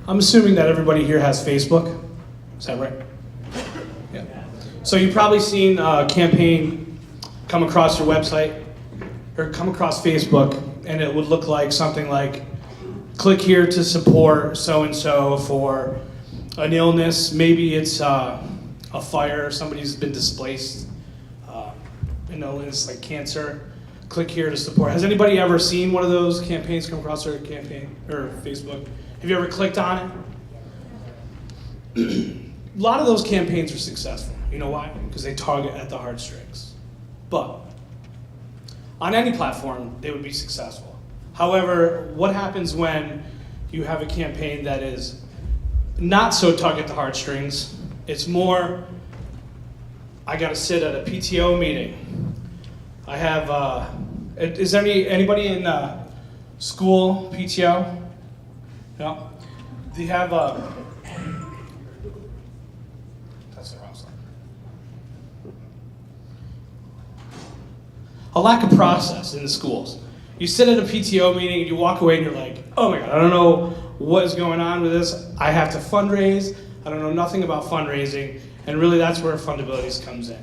I'm assuming that everybody here has Facebook. Is that right? Yeah. So you've probably seen a campaign come across your website or come across Facebook, and it would look like something like, click here to support so-and-so for an illness. Maybe it's a fire, somebody's been displaced, an illness like cancer. Click here to support. Has anybody ever seen one of those campaigns come across their campaign or Facebook? Have you ever clicked on it? A lot of those campaigns are successful. You know why? Because they target at the heartstrings. But on any platform, they would be successful. However, what happens when you have a campaign that is not so tug at the heartstrings? It's more, I gotta sit at a PTO meeting. I have, is there anybody in school PTO? No? Do you have that's the wrong slide. A lack of process in the schools. You sit at a PTO meeting and you walk away and you're like, oh my God, I don't know what is going on with this. I have to fundraise. I don't know nothing about fundraising. And really that's where Fundabilities comes in.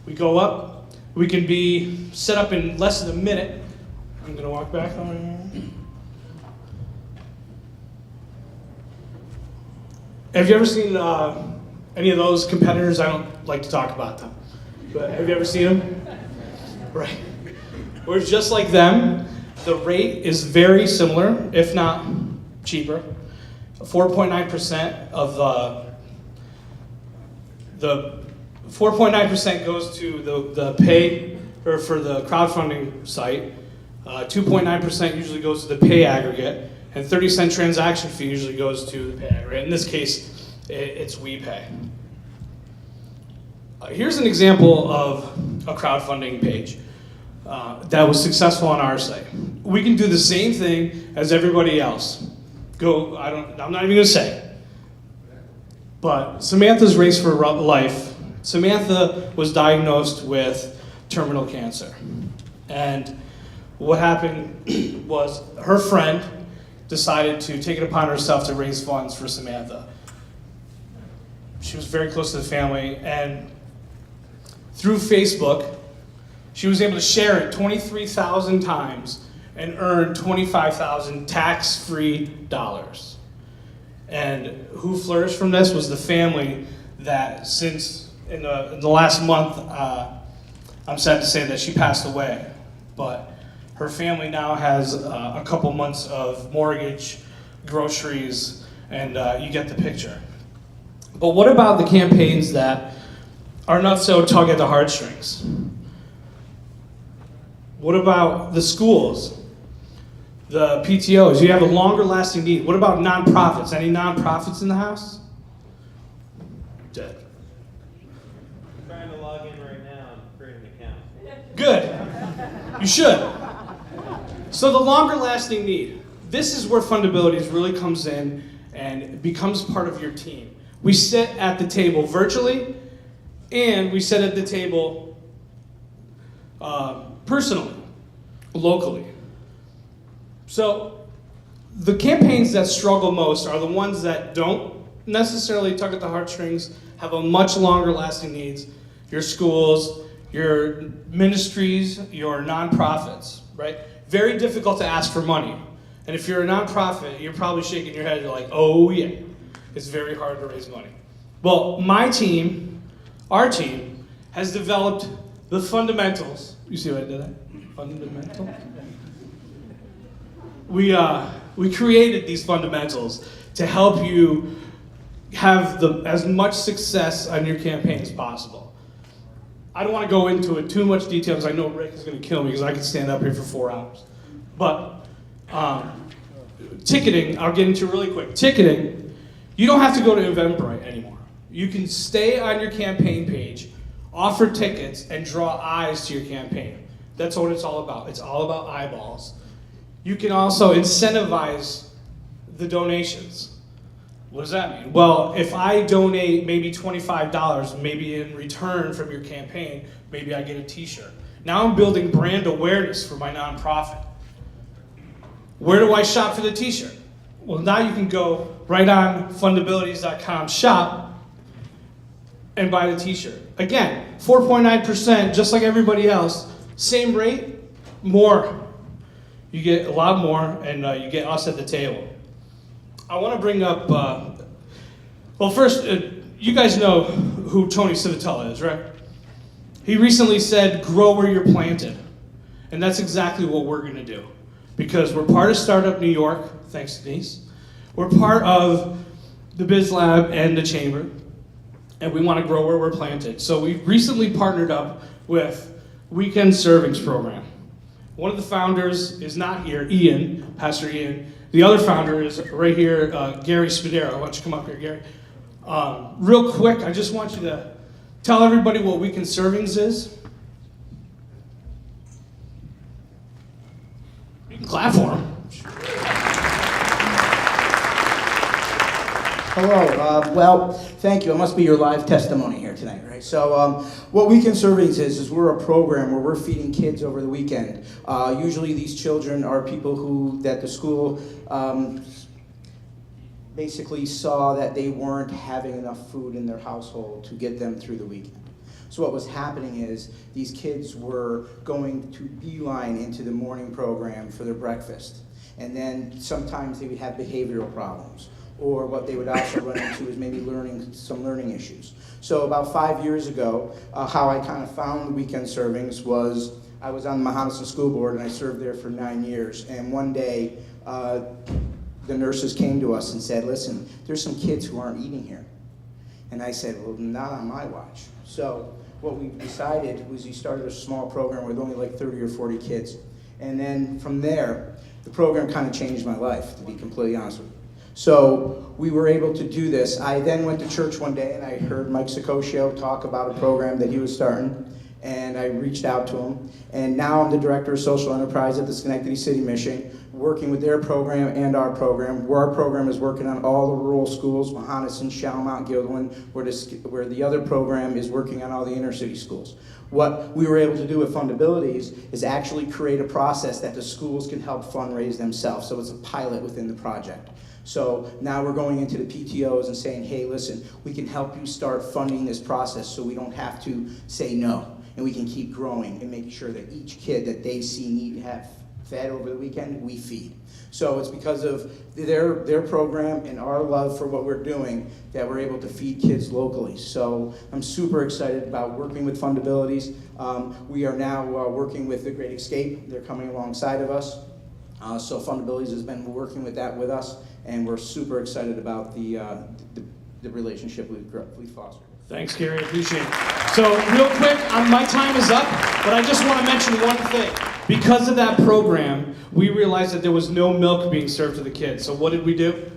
We go up. We can be set up in less than a minute. I'm going to walk back over here. Have you ever seen any of those competitors? I don't like to talk about them. But have you ever seen them? Right. We're just like them. The rate is very similar, if not cheaper. 4.9% of the 4.9% goes to the pay, or for the crowdfunding site. 2.9% usually goes to the pay aggregate, and 30-cent transaction fee usually goes to the pay aggregate. In this case, it's WePay. Here's an example of a crowdfunding page that was successful on our site. We can do the same thing as everybody else. I'm not even gonna say. But Samantha's Race for Life. Samantha was diagnosed with terminal cancer. And what happened was her friend decided to take it upon herself to raise funds for Samantha. She was very close to the family, and through Facebook, she was able to share it 23,000 times and earn 25,000 tax-free dollars. And who flourished from this was the family that since in the last month, I'm sad to say that she passed away, but her family now has a couple months of mortgage, groceries, and you get the picture. But what about the campaigns that are not so tug at the heartstrings? What about the schools, the PTOs? You have a longer lasting need. What about nonprofits? Any nonprofits in the house? Dead. I'm trying to log in right now and create an account. Good. You should. So the longer lasting need. This is where Fundabilities really comes in and becomes part of your team. We sit at the table virtually, and we sit at the table personally, locally. So the campaigns that struggle most are the ones that don't necessarily tug at the heartstrings, have a much longer lasting needs. Your schools, your ministries, your nonprofits, right? Very difficult to ask for money. And if you're a nonprofit, you're probably shaking your head, you're like, oh yeah, it's very hard to raise money. Well, my team, our team, has developed the fundamentals. You see what I did there? Fundamental? We created these fundamentals to help you have as much success on your campaign as possible. I don't want to go into it too much detail because I know Rick is going to kill me because I could stand up here for 4 hours. But ticketing, I'll get into really quick. Ticketing, you don't have to go to Eventbrite anymore. You can stay on your campaign page, offer tickets, and draw eyes to your campaign. That's what it's all about. It's all about eyeballs. You can also incentivize the donations. What does that mean? Well, if I donate maybe $25, maybe in return from your campaign, maybe I get a t-shirt. Now I'm building brand awareness for my nonprofit. Where do I shop for the t-shirt? Well, now you can go right on fundabilities.com shop and buy the t-shirt. Again, 4.9%, just like everybody else. Same rate, more. You get a lot more, and you get us at the table. I want to bring up, well, first, you guys know who Tony Civitella is, right? He recently said, grow where you're planted. And that's exactly what we're going to do. Because we're part of Startup New York, thanks Denise. We're part of the Biz Lab and the Chamber. And we want to grow where we're planted. So we recently partnered up with Weekend Servings Program. One of the founders is not here, Ian, Pastor Ian. The other founder is right here, Gary Spadero. Why don't you come up here, Gary? Real quick, I just want you to tell everybody what Weekend Servings is. You can clap for him. Hello. Well, thank you. It must be your live testimony here tonight, right? So what Weekend Servings is we're a program where we're feeding kids over the weekend. Usually these children are people that the school basically saw that they weren't having enough food in their household to get them through the weekend. So what was happening is these kids were going to beeline into the morning program for their breakfast. And then sometimes they would have behavioral problems. Or what they would also run into is maybe some learning issues. So about 5 years ago, how I kind of found Weekend Servings was I was on the Mohanison School Board and I served there for 9 years. And one day, the nurses came to us and said, listen, there's some kids who aren't eating here. And I said, well, not on my watch. So what we decided was we started a small program with only like 30 or 40 kids. And then from there, the program kind of changed my life, to be completely honest with you. So we were able to do this. I then went to church one day and I heard Mike Sicoscio talk about a program that he was starting, and I reached out to him. And now I'm the director of social enterprise at the Schenectady City Mission, working with their program and our program, where our program is working on all the rural schools, Mohanison, Shalmont, Gilderland, where the other program is working on all the inner city schools. What we were able to do with Fundabilities is actually create a process that the schools can help fundraise themselves. So it's a pilot within the project. So now we're going into the PTOs and saying, hey, listen, we can help you start funding this process so we don't have to say no. And we can keep growing and making sure that each kid that they see need to have fed over the weekend, we feed. So it's because of their program and our love for what we're doing that we're able to feed kids locally. So I'm super excited about working with Fundabilities. We are now working with the Great Escape. They're coming alongside of us. So Fundabilities has been working with us, and we're super excited about the relationship we've fostered. Thanks, Gary. Appreciate it. So real quick, my time is up, but I just want to mention one thing. Because of that program, we realized that there was no milk being served to the kids. So what did we do?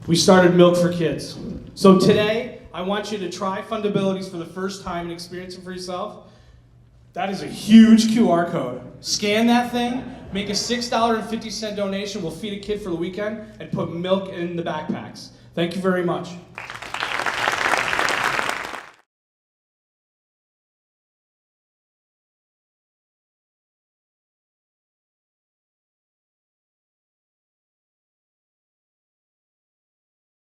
We started Milk for Kids. So today, I want you to try Fundabilities for the first time and experience it for yourself. That is a huge QR code. Scan that thing, make a $6.50 donation. We'll feed a kid for the weekend and put milk in the backpacks. Thank you very much.